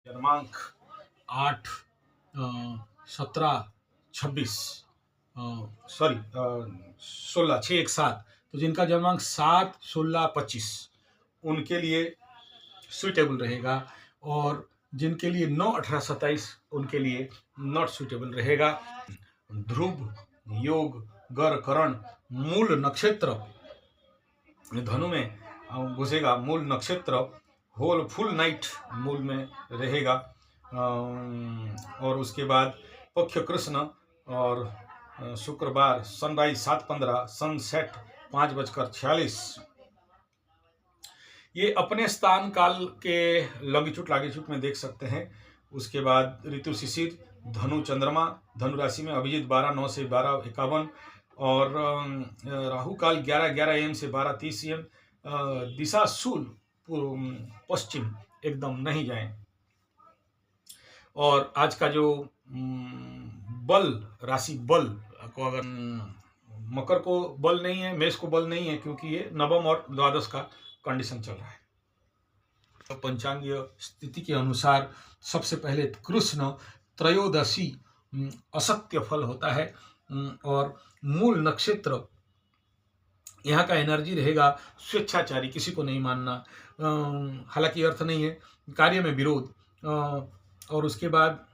क्रमांक 8, 17, 26, 16, 6, 1, 7, तो जिनका जन्मांक 7, 16, 25 उनके लिए सुइटेबल रहेगा, और जिनके लिए 9, 18, 27 उनके लिए नॉट सुइटेबल रहेगा। ध्रुव, योग, गर, करण, मूल नक्षत्र धनु में घुसेगा, मूल नक्षत्र होल फुल नाइट मूल में रहेगा, और उसके बाद पक्ष कृष्ण और शुक्रवार सनराइज 7:15, सनसेट 5:46। ये अपने स्थान काल के लॉन्गिट्यूड लागिट्यूड में देख सकते हैं। उसके बाद ऋतु शिशिर, धनु चंद्रमा, धनु राशि में अभिजीत 12:09 से 12:51, और राहु काल 11:11 AM से 12:30 AM। दिशा शूल पश्चिम, एकदम नहीं जाएं। और आज का जो बल राशि बल को, अगर मकर को बल नहीं है, मेष को बल नहीं है, क्योंकि ये नवम और द्वादश का कंडीशन चल रहा है। तो पंचांगीय स्थिति के अनुसार सबसे पहले कृष्ण त्रयोदशी असत्य फल होता है, और मूल नक्षत्र यहाँ का एनर्जी रहेगा स्वेच्छाचारी, किसी को नहीं मानना, हालांकि अर्थ नहीं है, कार्य में विरोध, और उसके बाद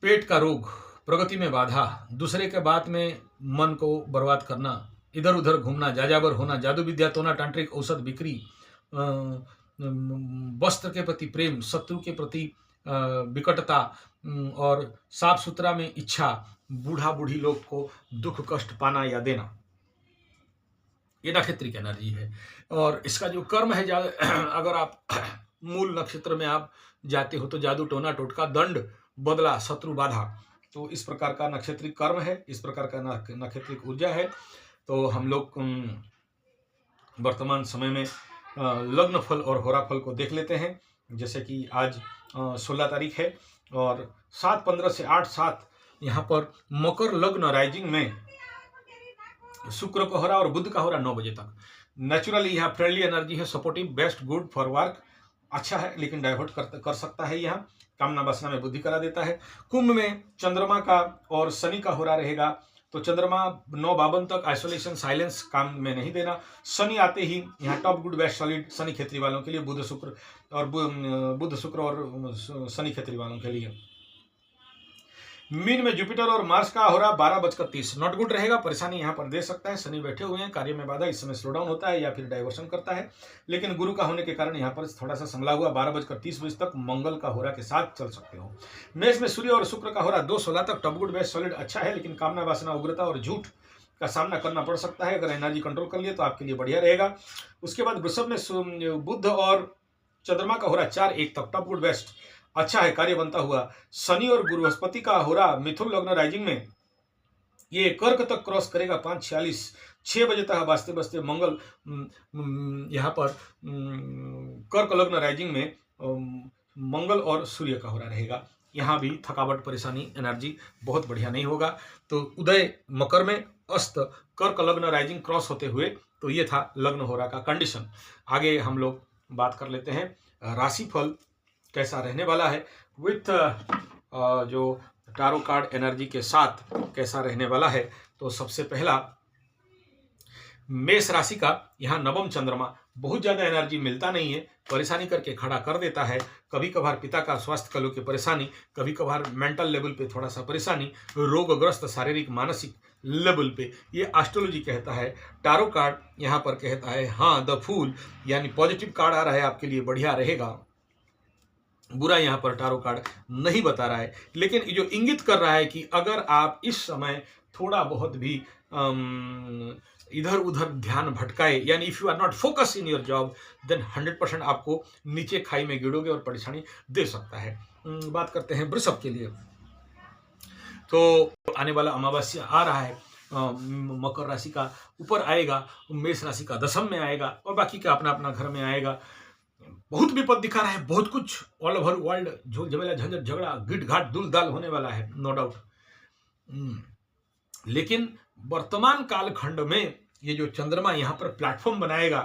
पेट का रोग, प्रगति में बाधा, दूसरे के बात में मन को बर्बाद करना, इधर उधर घूमना, जाजाबर होना, जादू विद्या तोना, तांत्रिक औषध बिक्री, वस्त्र के प्रति प्रेम, शत्रु के प्रति विकटता, और साफ सुथरा में इच्छा, बूढ़ा बूढ़ी लोग को दुख कष्ट पाना या देना, ये नक्षत्रिक एनर्जी है। और इसका जो कर्म है, अगर आप मूल नक्षत्र में आप जाते हो तो जादू टोना टोटका, दंड, बदला, शत्रु, बाधा, तो इस प्रकार का नक्षत्रिक कर्म है, इस प्रकार का नक्षत्रिक ऊर्जा है। तो हम लोग वर्तमान समय में लग्न फल और होरा फल को देख लेते हैं। जैसे कि आज 16 तारीख है, और 7:15 से 8:07 यहाँ पर मकर लग्न राइजिंग में शुक्र का होरा और बुध का होरा 9 बजे तक। नेचुरली यह फ्रेंडली एनर्जी है, supportive, best, good for work, अच्छा है, लेकिन डाइवर्ट कर सकता है, यह कामना वासना में बुद्धि करा देता है। कुंभ में चंद्रमा का और शनि का होरा रहेगा, तो चंद्रमा 9:52 तक आइसोलेशन, साइलेंस, काम में नहीं देना। शनि आते ही यहाँ top good best solid Shani क्षेत्री वालों के लिए, बुध शुक्र और शनि क्षेत्री वालों के लिए। मीन में जुपिटर और मार्स का हो रहा 12:30, नॉट गुड रहेगा, परेशानी यहाँ पर दे सकता है। शनि बैठे हुए हैं, कार्य में बाधा, इस समय स्लो डाउन होता है या फिर डाइवर्शन करता है, लेकिन गुरु का होने के कारण यहाँ पर थोड़ा सा संभला हुआ 12:30 बजे तक मंगल का होरा के साथ चल सकते हो। मेष में सूर्य और शुक्र का होरा 2:16 तक, टॉप गुड बेस्ट सॉलिड अच्छा है, लेकिन कामना वासना, उग्रता और झूठ का सामना करना पड़ सकता है। अगर एनर्जी कंट्रोल कर लिए तो आपके लिए बढ़िया रहेगा। उसके बाद वृषभ में बुध और चंद्रमा का होरा 4:01 तक, टॉप गुड बेस्ट अच्छा है, कार्य बनता हुआ। शनि और बृहस्पति का होरा मिथुन लग्न राइजिंग में ये कर्क तक क्रॉस करेगा 5:46, 6 बजे तक बसते बसते मंगल यहाँ पर कर्क लग्न राइजिंग में मंगल और सूर्य का होरा रहेगा। यहाँ भी थकावट, परेशानी, एनर्जी बहुत बढ़िया नहीं होगा। तो उदय मकर में, अस्त कर्क लग्न राइजिंग क्रॉस होते हुए, तो ये था लग्न होरा का कंडीशन। आगे हम लोग बात कर लेते हैं राशिफल कैसा रहने वाला है, विथ जो टारो कार्ड एनर्जी के साथ कैसा रहने वाला है। तो सबसे पहला मेष राशि का, यहाँ नवम चंद्रमा, बहुत ज़्यादा एनर्जी मिलता नहीं है, परेशानी करके खड़ा कर देता है। कभी कभार पिता का स्वास्थ्य कलो की परेशानी, कभी कभार मेंटल लेवल पे थोड़ा सा परेशानी, रोगग्रस्त शारीरिक मानसिक लेवल पे, ये एस्ट्रोलॉजी कहता है। टारो कार्ड यहाँ पर कहता है हाँ द फूल, यानी पॉजिटिव कार्ड आ रहा है, आपके लिए बढ़िया रहेगा। बुरा यहाँ पर टारो कार्ड नहीं बता रहा है, लेकिन जो इंगित कर रहा है कि अगर आप इस समय थोड़ा बहुत भी इधर उधर ध्यान भटकाए, यानी if you are not focus in your job, then 100% आपको नीचे खाई में गिरोगे और परेशानी दे सकता है। बात करते हैं वृषभ के लिए। तो आने वाला अमावस्या आ रहा है, मकर राशि का ऊपर आएगा, मेष राशि का दशम में आएगा, और बाकी का अपना अपना घर में आएगा। बहुत विपद दिखा रहा है, बहुत कुछ ऑल ओवर वर्ल्ड झोल झमेला झंझट झगड़ा गिट घाट दुल दाल होने वाला है, नो डाउट। लेकिन वर्तमान कालखंड में ये जो चंद्रमा यहाँ पर प्लेटफॉर्म बनाएगा,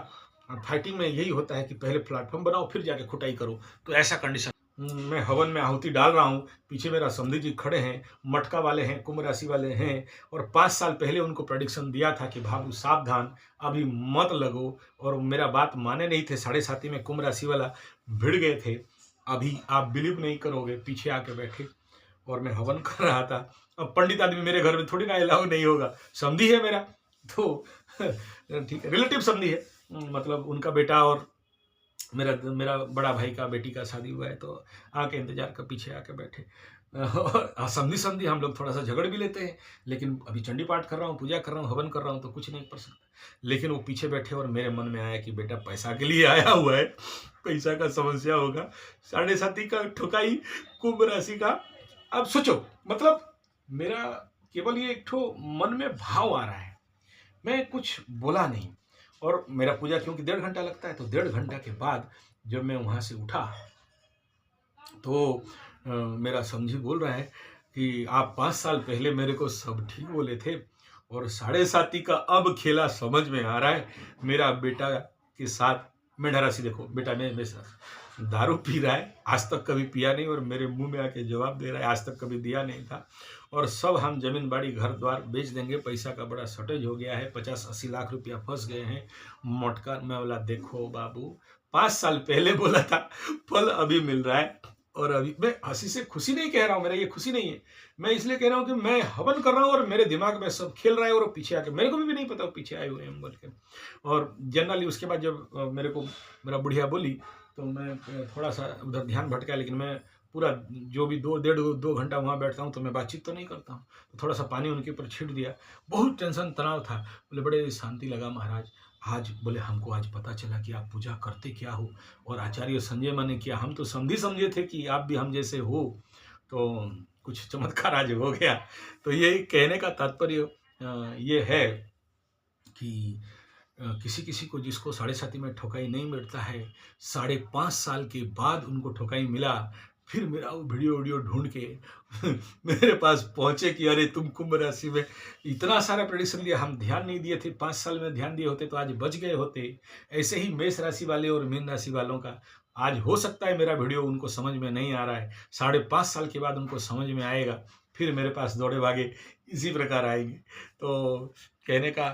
और फाइटिंग में यही होता है कि पहले प्लेटफॉर्म बनाओ फिर जाके खुटाई करो, तो ऐसा कंडीशन। मैं हवन में आहुति डाल रहा हूँ, पीछे मेरा समधी जी खड़े हैं, मटका वाले हैं, कुंभ राशि वाले हैं, और 5 साल पहले उनको प्रेडिक्शन दिया था कि बाबू सावधान, अभी मत लगो, और मेरा बात माने नहीं थे। 7.5 में कुंभ राशि वाला भिड़ गए थे। अभी आप बिलीव नहीं करोगे, पीछे आके बैठे और मैं हवन कर रहा था। अब पंडित आदमी मेरे घर में थोड़ी ना अलाउ नहीं होगा, समधी है मेरा, तो ठीक है, रिलेटिव समधी है, मतलब उनका बेटा और मेरा बड़ा भाई का बेटी का शादी हुआ है, तो आके इंतजार कर पीछे आके बैठे। और समधी समधी हम लोग थोड़ा सा झगड़ भी लेते हैं, लेकिन अभी चंडी पाठ कर रहा हूँ, पूजा कर रहा हूँ, हवन कर रहा हूँ, तो कुछ नहीं कर सकता। लेकिन वो पीछे बैठे और मेरे मन में आया कि बेटा पैसा के लिए आया हुआ है, पैसा का समस्या होगा, 7.5 का ठुकाई कुंभ राशि का। अब सोचो, मतलब मेरा केवल ये एक ठो मन में भाव आ रहा है, मैं कुछ बोला नहीं। और मेरा पूजा क्योंकि 1.5 घंटा लगता है, तो 1.5 घंटा के बाद जब मैं वहाँ से उठा, तो मेरा समझी बोल रहा है कि आप 5 साल पहले मेरे को सब ठीक बोले थे, और 7.5 का अब खेला समझ में आ रहा है। मेरा बेटा के साथ मेढा राशि देखो, बेटा में दारू पी रहा है, आज तक कभी पिया नहीं, और मेरे मुंह में आके जवाब दे रहा है आज तक कभी दिया नहीं था, और सब हम जमीन बाड़ी घर द्वार बेच देंगे, पैसा का बड़ा शॉर्टेज हो गया है, 50-80 लाख रुपया फंस गए हैं। मटका में बोला देखो बाबू, 5 साल पहले बोला था, फल अभी मिल रहा है। और अभी मैं हंसी से खुशी नहीं कह रहा हूँ, मेरा ये खुशी नहीं है, मैं इसलिए कह रहा हूँ कि मैं हवन कर रहा हूँ और मेरे दिमाग में सब खेल रहा है, और पीछे आके मेरे को भी नहीं पता वो पीछे आए हुए हैं बोल के। और जनरली उसके बाद जब मेरे को मेरा बुढ़िया बोली, तो मैं थोड़ा सा उधर ध्यान भटका, लेकिन मैं पूरा जो भी 2 घंटा वहाँ बैठता हूँ तो मैं बातचीत तो नहीं करता हूँ, तो थोड़ा सा पानी उनके ऊपर छीट दिया। बहुत टेंशन तनाव था, बोले बड़े शांति लगा महाराज आज, बोले हमको आज पता चला कि आप पूजा करते क्या हो, और आचार्य संजय माने किया, हम तो समझे थे कि आप भी हम जैसे हो, तो कुछ चमत्कार आज हो गया। तो ये कहने का तात्पर्य ये है कि किसी किसी को जिसको 7.5 में ठोकाई नहीं मिलता है, 5.5 साल के बाद उनको ठोकाई मिला, फिर मेरा वो वीडियो ढूंढ के मेरे पास पहुंचे कि अरे तुम कुंभ राशि में इतना सारा प्रेडिक्शन दिया, हम ध्यान नहीं दिए थे, 5 साल में ध्यान दिए होते तो आज बच गए होते। ऐसे ही मेष राशि वाले और मीन राशि वालों का आज हो सकता है मेरा वीडियो उनको समझ में नहीं आ रहा है, 5.5 साल के बाद उनको समझ में आएगा, फिर मेरे पास दौड़े भागे इसी प्रकार आएंगे। तो कहने का